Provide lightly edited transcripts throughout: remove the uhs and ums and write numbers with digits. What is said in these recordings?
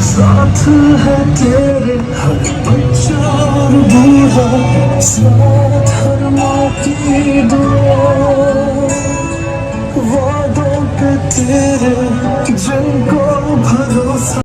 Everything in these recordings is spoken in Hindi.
साथ है तेरे हर बच्चा और बूढ़ा, साथ हर माँ की दुआ, वादों पे तेरे जिनको भरोसा।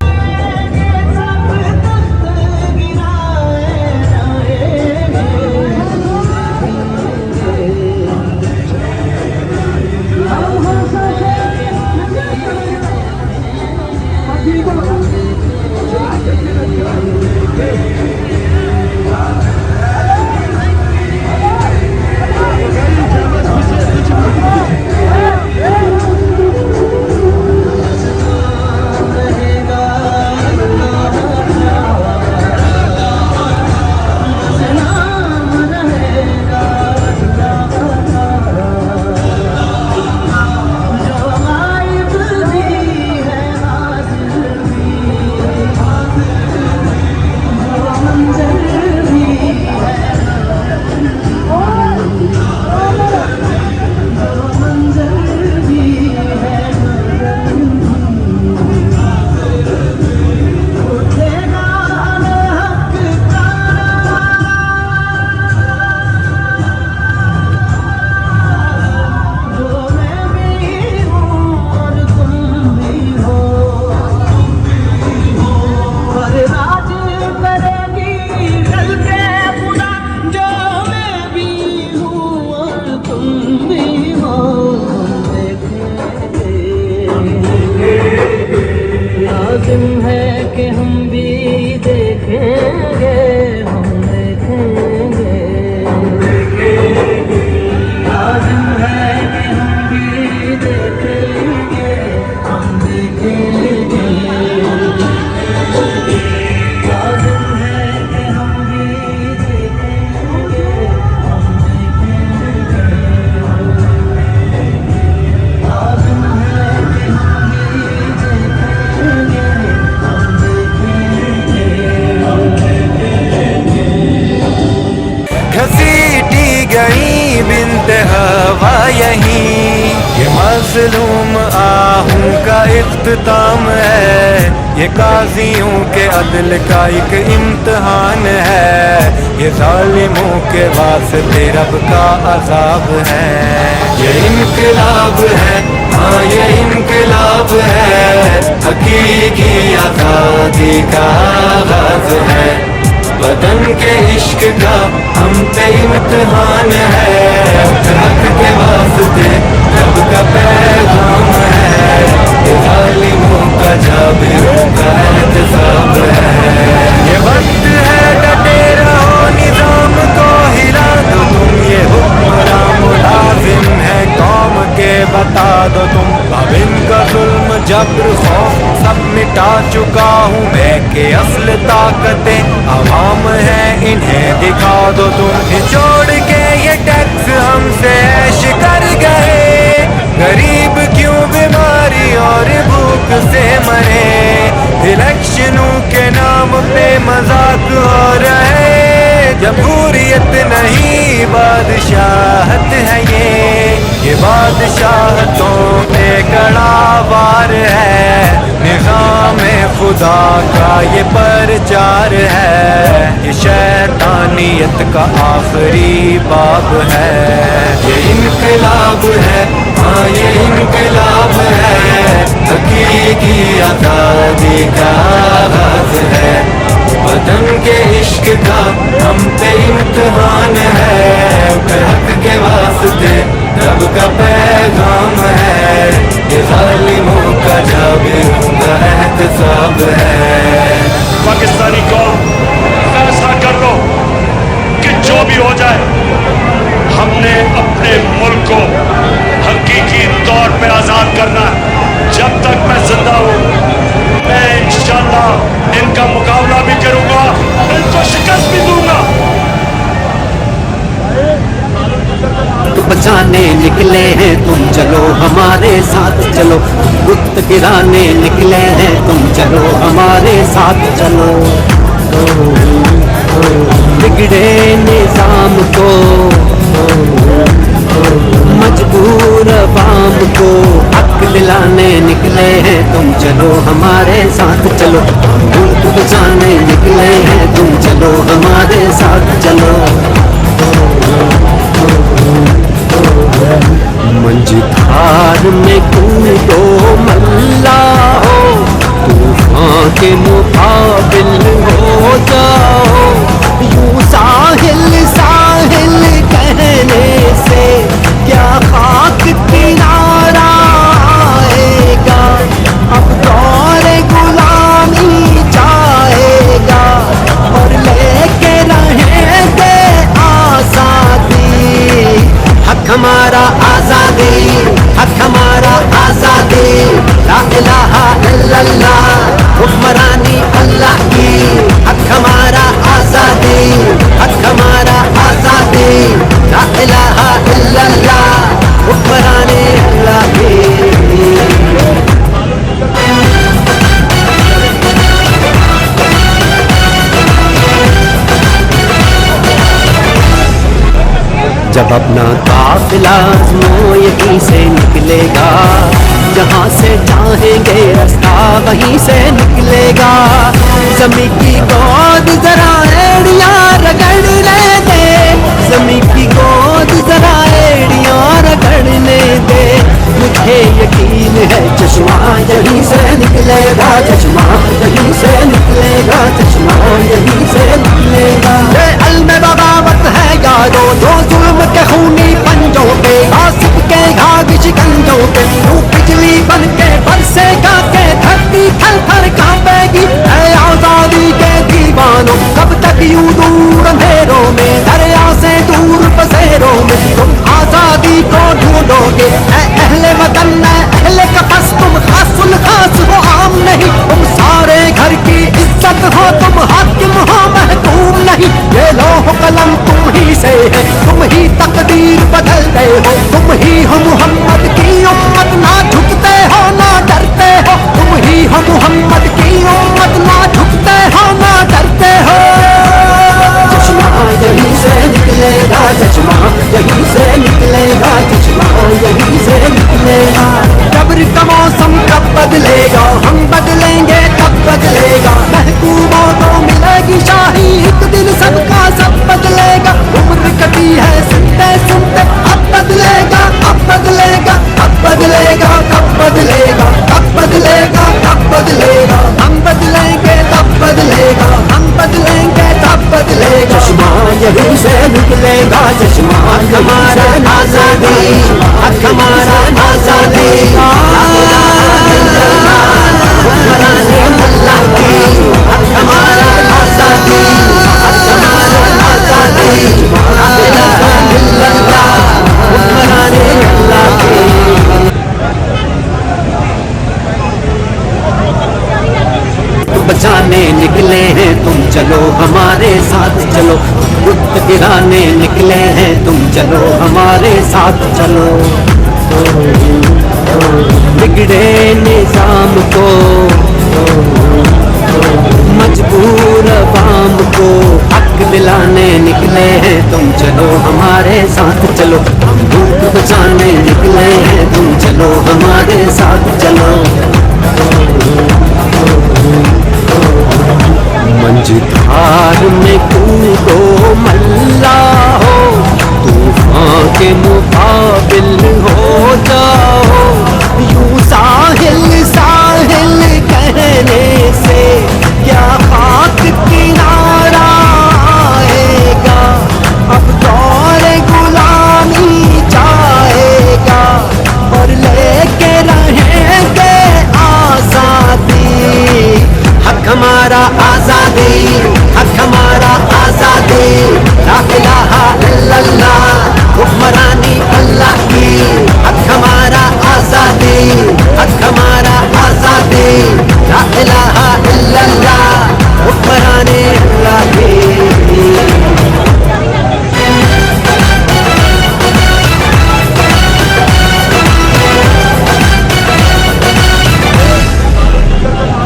मज़लूम आहूं का इख्तिताम है, ये काजियों के अदल का एक इम्तिहान है, ये जालिमों के वास्ते रब का अज़ाब है। ये इनकलाब है, हाँ ये इनकलाब है, हकीकी आज़ादी का आगाज़ है। वतन के इश्क का हम पे इम्तिहान है, हक के वास्ते रब का पैगाम है, ये जालिमों का जाबिरों का एहतसाब है। ये वक्त है डटे रहो, निज़ाम को हिला दो तुम, ये हुक्मरान मुलाजिम है कौम के, बता दो तुम। अब इनका जुल्म जब्र खौफ सब मिटा चुका हूँ मैं, के असल ताकतें अवाम है इन्हें दिखा दो तुम। निचोड़ के ये टैक्स हमसे ऐश कर गए, गरीब क्यों बीमारी और भूख से मरे। इलेक्शनों के नाम पे मजाक हो रहे, जमहूरियत नहीं बादशाहत है ये बादशाहतों पे कड़ा वार है, निज़ाम खुदा का ये प्रचार है, ये शैतानियत का आखिरी बाब है। ये इनकलाब है, हाँ ये इनकलाब है, हकीकी आज़ादी का आगाज़ है। वतन के इश्क का हम पे इम्तिहान है, हक के वास्ते रब का पैगाम है, ये जालिमों का जाबिरों का एहतसाब है। पाकिस्तानी कौम फैसला कर लो कि जो भी हो जाए, हमने अपने मुल्क को हकीकी तौर पे आज़ाद करना है। जब तक मैं जिंदा हूँ, मैं इंशाअल्लाह इनका मुकाबला भी करूंगा, इनको शिकस्त भी दूंगा। बचाने निकले हैं तुम चलो हमारे साथ चलो, गुप्त गिराने निकले हैं तुम चलो हमारे साथ चलो। बिगड़े निजाम को, मजबूर अवाम को हक दिलाने निकले हैं तुम चलो हमारे साथ चलो। मुल्क बचाने निकले हैं तुम चलो हमारे साथ चलो। मंझधार में कूदो मल्ला हो, तूफान के मुकाबिल हो जाओ। यूं साहिल साहिल कहने से क्या खाक किनारा आएगा, अब दौर गुलामी जाएगा और लेके रहेंगे आजादी। हक हमारा आजादी, हक हमारा आजादी, ला इलाहा इल्लल्लाह हुक्मरानी अल्लाह की। हक हमारा आजादी, हक हमारा आजादी, ला इलाहा इल्लल्लाह हुक्मरानी अल्लाह की। जब अपना काफिला यहीं से निकलेगा, जहाँ से चाहेंगे रास्ता वहीं से निकलेगा। ज़मीं की गोद जरा एड़ियाँ रगड़ने दे, ज़मीं की गोद जरा एड़ियाँ रगड़ने दे। मुझे यकीन है चश्मा यहीं से निकलेगा, चश्मा यहीं से निकलेगा, चश्मा यहीं से निकलेगा। ये अलम बगावत है यारो जो जुल्म के खूनी पंजों पे, आसिफ के घाघ शिकंजों पे, तू बिजली बन के बरसेगा के धरती थर थर कांपेगी। है आजादी के दीवानों कब तक यूं दूर अंधेरों में, दरिया से दूर बसेरों में तुम आजादी को ढूंढोगे। है अहले वतन है अहले कफस, तुम खासुल खास हो आम नहीं, तुम सारे घर की इज्जत हो, तुम हाकिम हो महकूम नहीं। ये लोह कलम तुम ही से है, तुम ही तकदीर बदलते हो, तुम ही हो मोहम्मद की उम्मत, ना झुकते हो ना डरते हो। तुम ही हो मोहम्मद की उम्मत, ना झुकते हो ना डरते हो। चश्मा यहीं से निकलेगा, चश्मा यहीं से निकलेगा, चश्मा यहीं से निकलेगा। कब्र का मौसम कब बदलेगा, हम बदलेंगे तब बदलेगा। महबूबों को मिलेगी शाही, एक दिन सबका सब बदलेगा। उम्र कटी है सुनते सुनते, अब बदलेगा अब बदलेगा अब बदलेगा, कब बदलेगा कब बदलेगा कब बदलेगा। हम बदलेंगे तब बदलेगा, हम बदलेंगे तब बदलेगा। चश्मा यहीं से निकलेगा, चश्मा हमारा आजादी, हक हमारा आजादी, हुक्मरानी अल्लाह की। हक हमारा आजादी, हक हमारा आजादी, ला इलाहा इल्लल्लाह हुक्मरानी अल्लाह की। बचाने निकले हैं तुम चलो हमारे साथ चलो, गुप्त गिराने निकले हैं तुम चलो हमारे साथ चलो। बिगड़े निजाम को, मजबूर अवाम को हक दिलाने निकले हैं तुम चलो हमारे साथ चलो। हम मुल्क बचाने निकले हैं तुम चलो हमारे साथ चलो। मंझधार में कूदो मल्ला हो, तूफान के मुकाबिल हो जाओ। यूं साहिल साहिल कहने से क्या खाक किनारा आएगा, अब दौर गुलामी जाएगा और लेके रहेंगे आजादी। हक हमारा आजादी, हक हमारा आजादी, ला इलाहा इल्लल्लाह हुक्मरानी अल्लाह की। हक हमारा आजादी, हक हमारा आजादी, ला इलाहा इल्लल्लाह हुक्मरानी अल्लाह की।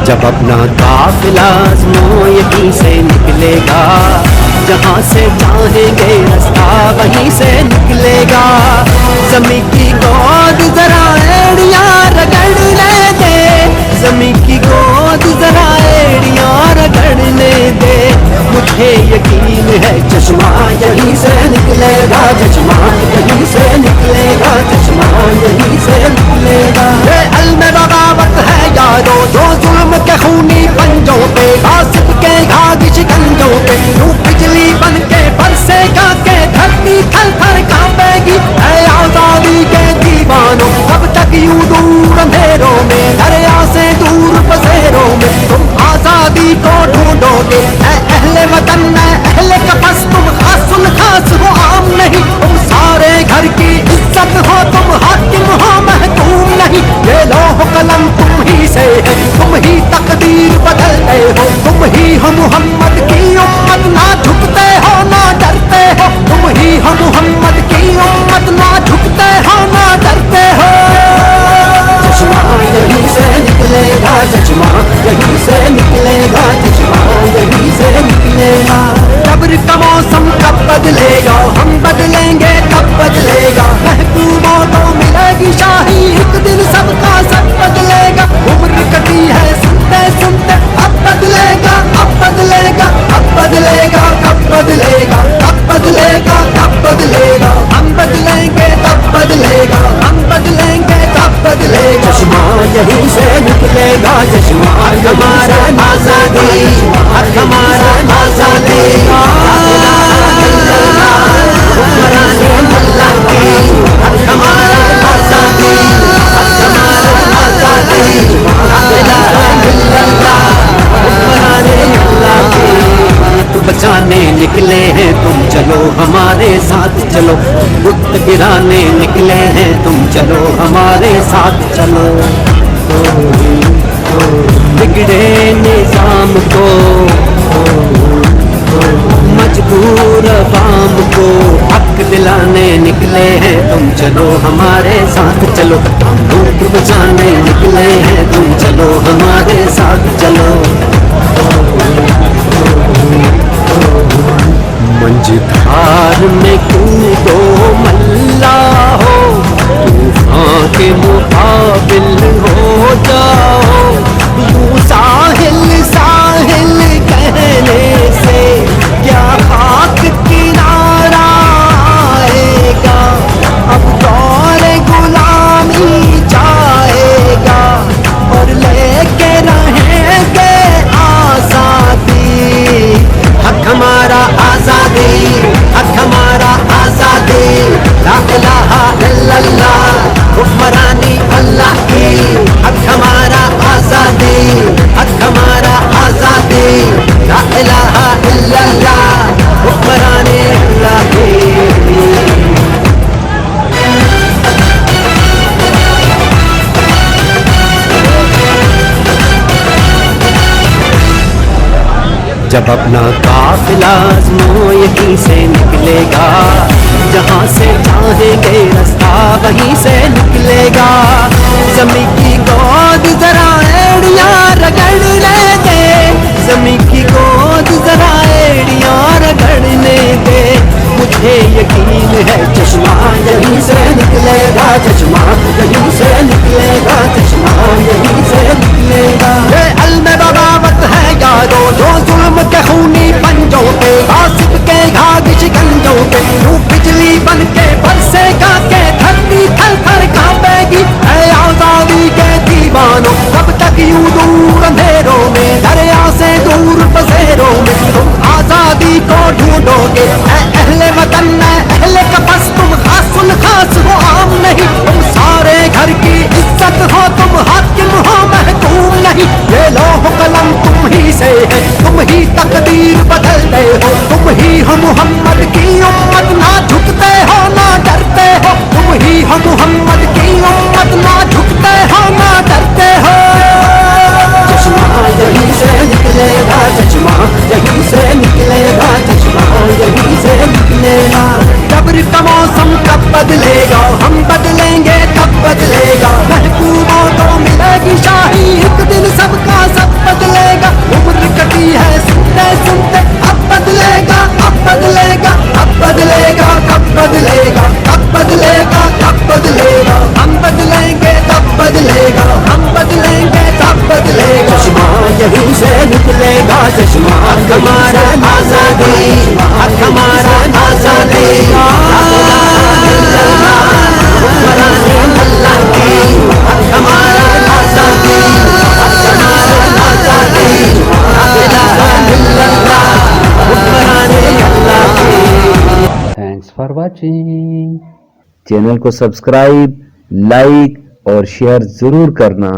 जब अपना काफिला यहीं से निकलेगा, जहाँ से चाहेंगे रास्ता वहीं से निकलेगा। ज़मीं की गोद जरा एड़ियाँ रगड़ने दे, ज़मीं की गोद जरा एड़ियाँ रगड़ने दे। मुझे यकीन है चश्मा यहीं से निकलेगा, चश्मा यहीं से निकलेगा, चश्मा यहीं से निकलेगा। ये अल्म बगावत है यारो जो जुल्म के खूनी पंजों पे, गासिब के घाघ शिकंजों पे, यूं बिजली बन के बरसेगा के धरती थर थर कांपेगी। है आजादी के दीवानों कब तक यूं दूर अंधेरों में, दरिया से दूर बसेरों में तुम आजादी को ढूंढोगे। है अहले वतन है अहले कफस, तुम खासुल खास हो आम नहीं, तुम सारे घर की इज्जत हो, तुम हाकिम हो महकूम नहीं। ये लौह कलम तुम ही से है, तुम ही तकदीर बदलते हो, तुम ही हो मोहम्मद की उम्मत, ना झुकते हो ना डरते हो। तुम ही हो मोहम्मद की उम्मत, ना झुकते हो ना डरते हो। चश्मा यहीं से निकलेगा, चश्मा यहीं से निकलेगा, चश्मा यहीं से निकलेगा। कब्र का मौसम कब बदलेगा, हम बदलेंगे कब बदलेगा। महबूबों को मिलेगी शाही, एक दिन सबका सब बदलेगा। उम्र कटी है सुनते सुनते, अब बदलेगा अब बदलेगा अब बदलेगा, कब बदलेगा कब बदलेगा कब बदलेगा। हम बदलेंगे तब बदलेगा, हम बदलेंगे तब बदलेगा। चश्मा यहीं से निकलेगा, चश्मा हमारा आजादी, हक हमारा आजादी, हुक्मरानी अल्लाह की। हक हमारा आजादी, हक हमारा आजादी, ला इलाहा इल्लल्लाह हुक्मरानी अल्लाह की। तो बचाने निकले हैं तुम चलो हमारे साथ चलो, बुत गिराने निकले हैं तुम चलो हमारे साथ चलो। बिगड़े निजाम को मजबूर अवाम को हक दिलाने निकले हैं तुम चलो हमारे साथ चलो। मुल्क बचाने निकले हैं तुम चलो हमारे साथ चलो। मंझधार में कूदो मल्ला हो, तूफान के मुकाबिल हो जाओ। यूं साहिल साहिल कहने से क्या खाक किनारा आएगा, अब दौर गुलामी जाएगा और लेके रहेंगे आजादी। हक हमारा आजादी, हक हमारा आजादी, ला इलाहा इल्लल्लाह हुक्मरानी अल्लाह की। हक हमारा आजादी, हक हमारा आजादी, ला इलाहा इल्लल्लाह हुक्मरानी अल्लाह की। जब अपना काफिला यहीं से निकलेगा, जहाँ से चाहेंगे रास्ता वहीं से निकलेगा। ज़मीं की गोद जरा एड़ियाँ रगड़ने दे, ज़मीं की गोद जरा एड़ियाँ रगड़ने दे। मुझे यकीन है चश्मा यहीं से निकले घर की इज्जत हो, तुम हाकिम हो महकूम नहीं, ये लौह कलम तुम ही से है, तुम ही तकदीर बदलते हो, तुम ही हो मोहम्मद की उम्मत, ना झुकते हो ना डरते हो, तुम ही हो मोहम्मद की उम्मत, ना झुकते हो ना डरते हो। चश्मा यहीं से निकलेगा, चश्मा यहीं से निकलेगा, चश्मा यहीं से निकलेगा। जबर का मौसम कब बदलेगा, हम बदलेंगे तब बदलेगा, महबूबों को मिलेगी शाही, एक दिन सबका सब बदलेगा। उम्र कटी है सुनते सुनते, अब बदलेगा अब बदलेगा अब बदलेगा, कब बदलेगा कब बदलेगा कब बदलेगा, हम बदलेंगे तब बदलेगा, हम बदलेंगे तब बदलेगा। चश्मा यहीं से निकलेगा, चश्मा हमारा आजादी, हमारा आजादी, अल्लाह की हमारा आजादी, हमारा आजादी, थैंक्स फॉर वॉचिंग। चैनल को सब्सक्राइब, लाइक और शेयर जरूर करना।